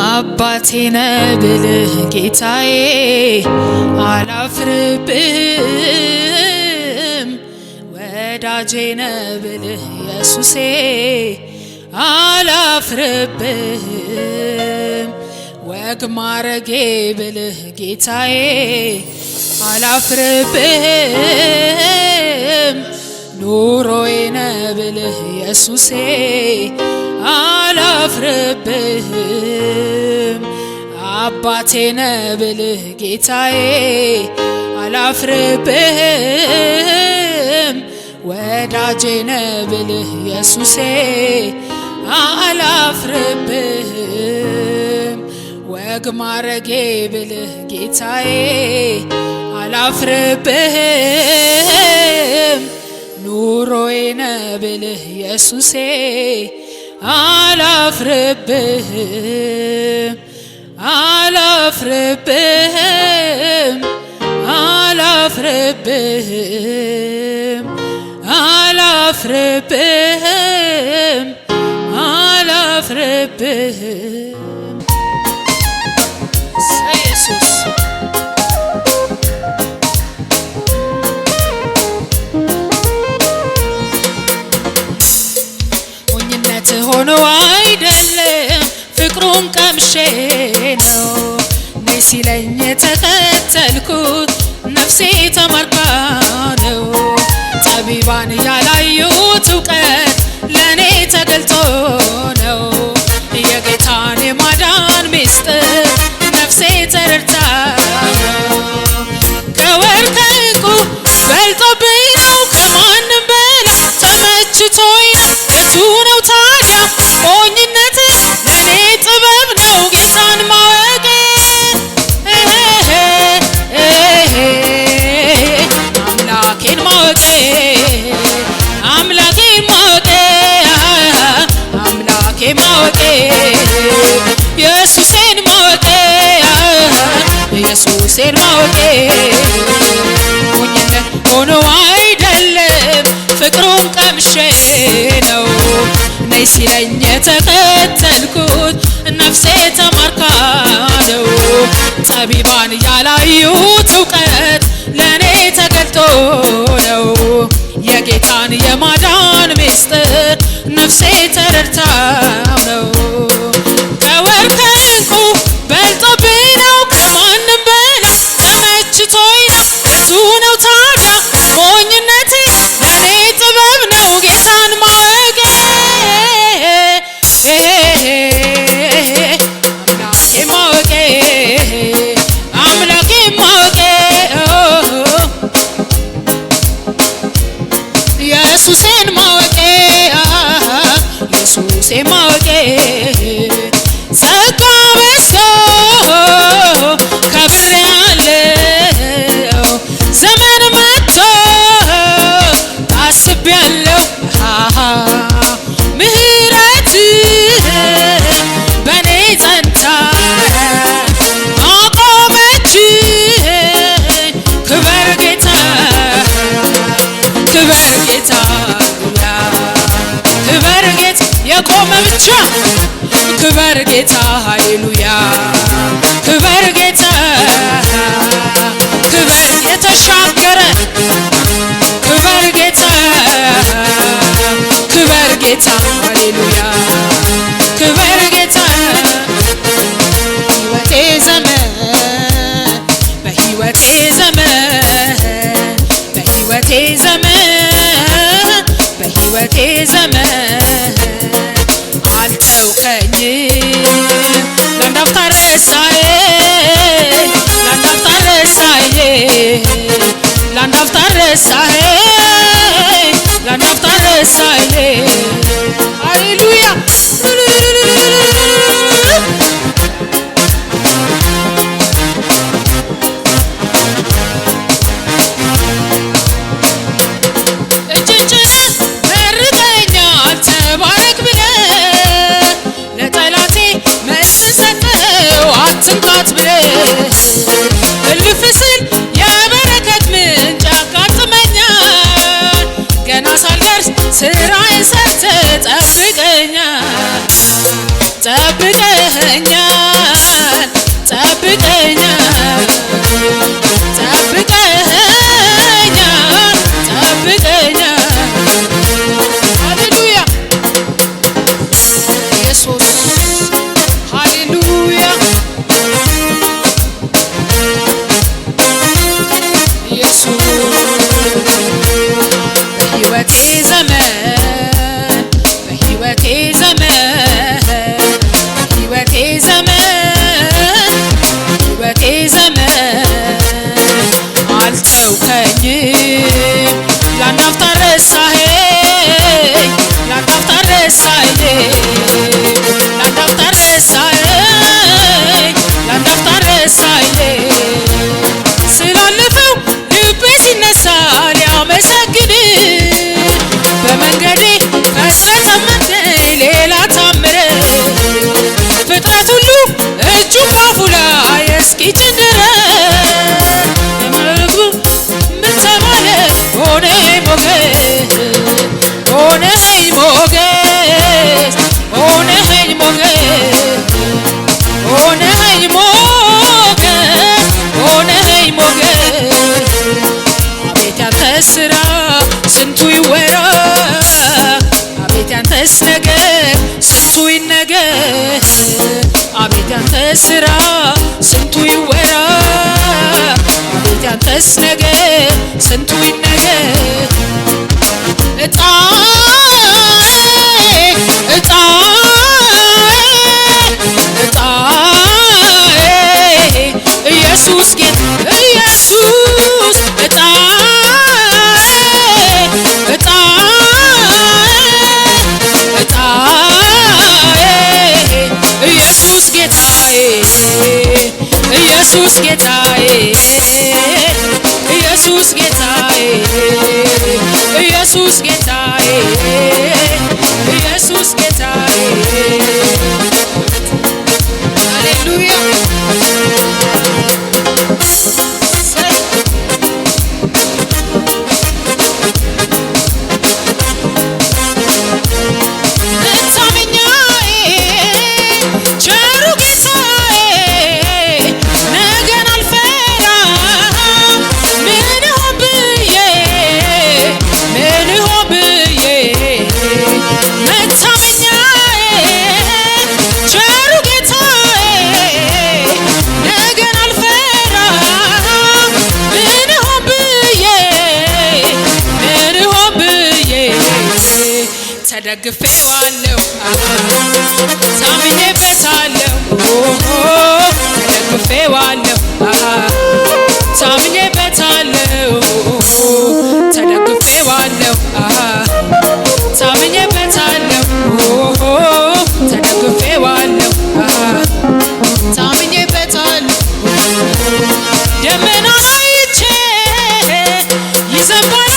አባቴ ነህ ብልህ ጌታዬ አላፍርብህም። ወዳጄ ነህ ብልህ ኢየሱሴ አላፍርብህም። ወግ ማረጌ ብልህ ጌታዬ አላፍርብህም። ኑሮዬ ነህ ብልህ ኢየሱሴ አላፍርብህም። አባቴ ነህ ብልህ ጌታዬ አላፍርብህም። ወዳጄ ነህ ብልህ ኢየሱሴ አላፍርብህም። ወግ ማረጌ ብልህ ጌታዬ አላፍርብህም። ኑሮዬ ነህ ብልህ ኢየሱሴ አላፍርብህም አላፍርብህም አላፍርብህም አላፍርብህም አላፍርብህም። ኢየሱስ ሞኝነት ሆኖ አይደለም ፍቅሩን ቀምሼ ነው ነይ ሲለኝ የተከተልኩት ነፍሴ ተማርካ ነው። ጠቢባን ያላዩት እውቀት ለኔ ተገልጦ ነው። የጌታን የማዳን ምስጢር ነፍሴ ተረድታ ነው። ከወርቅ ከዕንቁ በልጦብኝ ነው ከማንም በላይ ተመችቶኝ ነው። የቱ ነው ታዲያ ሞኝነት ለኔ ጥበብ ነው ጌታን ማወቄ። አምላኬን ማወቄ አምላኬን ማወቄ አምላኬን ማወቄ ኢየሱሴን ማወቄ ኢየሱሴን ማወቄ ሞኝነት ሆኖ አይደለም ፍቅሩን ቀምሼ ነው ነይ ሲለኝ የተከተልኩት ነፍሴ ተማርካ ነው። ጠቢባን ያላዩት እውቀት ለኔ ተገልጦ ነው። የጌታን የማዳን ምስጢር ነፍሴ ተረድታው ነው። ከወርቅ ከዕንቁ በልጦብኝ ነው ከማንም በላይ ተመችቶኝ ነው። የቱ ነው ታዲያ ሞኝነቴ ለኔ ጥበብ ነው ጌታን ማወቄ። አምላኬን ማወቄ አምላኬን ማወቄ ኢየሱሴን ማወቄ ኢየሱሴን ማወቄ ጸጋ በዝቶ ከብሬአለሁ ዘመን መጥቶ ታስቤያለሁ ምህረት በኔ ጸንታ አቆመችኝ። ክበር ጌታ ክበር ጌታ ክበር ጌታ የቆመ ብቻ ክበር ጌታ ሃሌሉያ ክበር ጌታ ክበር የተሻገረ ክበር ጌታ ክበር ጌታ ሃሌሉያ ክበር ጌታ በሕይወቴ ዘመን በሕይወቴ ዘመን በሕይወቴ ዘመን በሕይወቴ ዘመን አልተውከኝም ለአንድ አፍታ ረሳኸኝ ለአንድ አፍታ ረሳኸኝ ለአንድ አፍታ ረሳኸኝ ለአንድ አፍታ ረሳኸኝ ሃሌሉያ አትንካት ብለህ እልፍ ስል የበረከት ምንጭ ያጋጥመኛል። ገና ሳልደርስ ስራዬን ሰርተህ ጠብቀኛል ጠብቀኛል እጁ ባፉ ላይ እስኪጭን ድረስ የመልኩ ምን ተባለ ሆነኝ ሞገስ ሆነኝ ሞገስ ሆነኝ ሞገስ ሆነኝ ሞገስ ሆነኝ ሞገስ አቤት ያንተስ ስራ ስንቱ ይወራ አቤት ያንተስ ነገር ስንቱ ይነገር አቤት ያንተስ ስራ ስንቱ ይወራ አቤት ያንተስ ነገር ስንቱ ይነገር ኢየሱስ ጌታ ኢየሱስ ኢየሱስ ጌታዬ ኢየሱስ ጌታዬ ኢየሱስ ጌታዬ ኢየሱስ ጌታዬ ኢየሱስ ጌታዬ ሃሌሉያ ተደግፌዋለሁ ታምኜበታለሁ ተደግፌዋለሁ ታምኜበታለሁ ተደግፌዋለሁ ታምኜበታለሁ ተደግፌዋለሁ ታምኜበታለሁ ደመና አይቼ ይዘንባል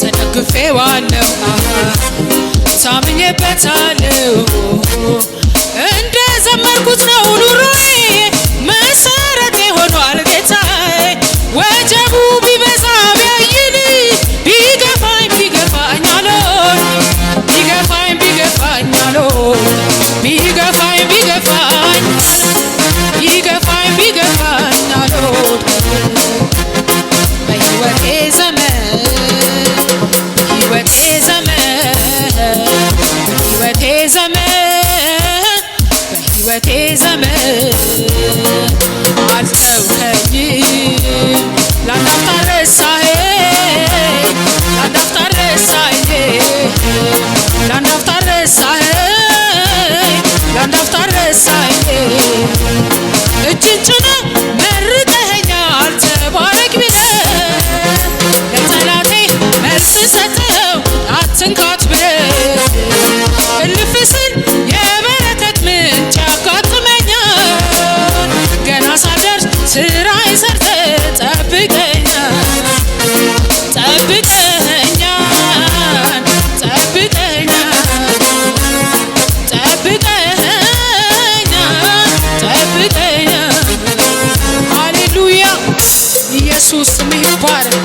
ተደግፌዋለሁ ታምኜበታለሁ እንደ ዘመርኩት ነው ኑሮዬ መሰረቴ ሆኗል ጌታዬ ወጀቡ ቢበዛ ቢያይል ቢገፋኝ ቢገፋኝ አልሆን ቢገፋኝ ቢገፋኝ አልሆን ቢገፋኝ ቢገፋኝ ቢገፋኝ ቢገፋኝ አልሆን በሕይወቴ ዘመን በሕይወቴ ዘመን አልተውከኝም ላንዳፍታ ረሳኸኝ ላንዳፍታ ረሳኸኝ ላንዳፍታ ረሳኸኝ ላንዳፍታ ረሳኸኝ እጅን ጭነህ መርቀኸኛል ተባረክ ብለህ ለጠላቴ መልስ ሰጠኸው አትንካት ብለህ እልፍ ስል የበረከት ምንጭ ያጋጥመኛል ገና ሳልደርስ ስራዬን ሰርተህ ጠብቀኸኛል ጠብቀኸኛል ጠብቀኸኛል ጠብቀኸኛል ጠብቀኸኛል ሃሌሉያ ኢየሱስ ስምህ ይባረክ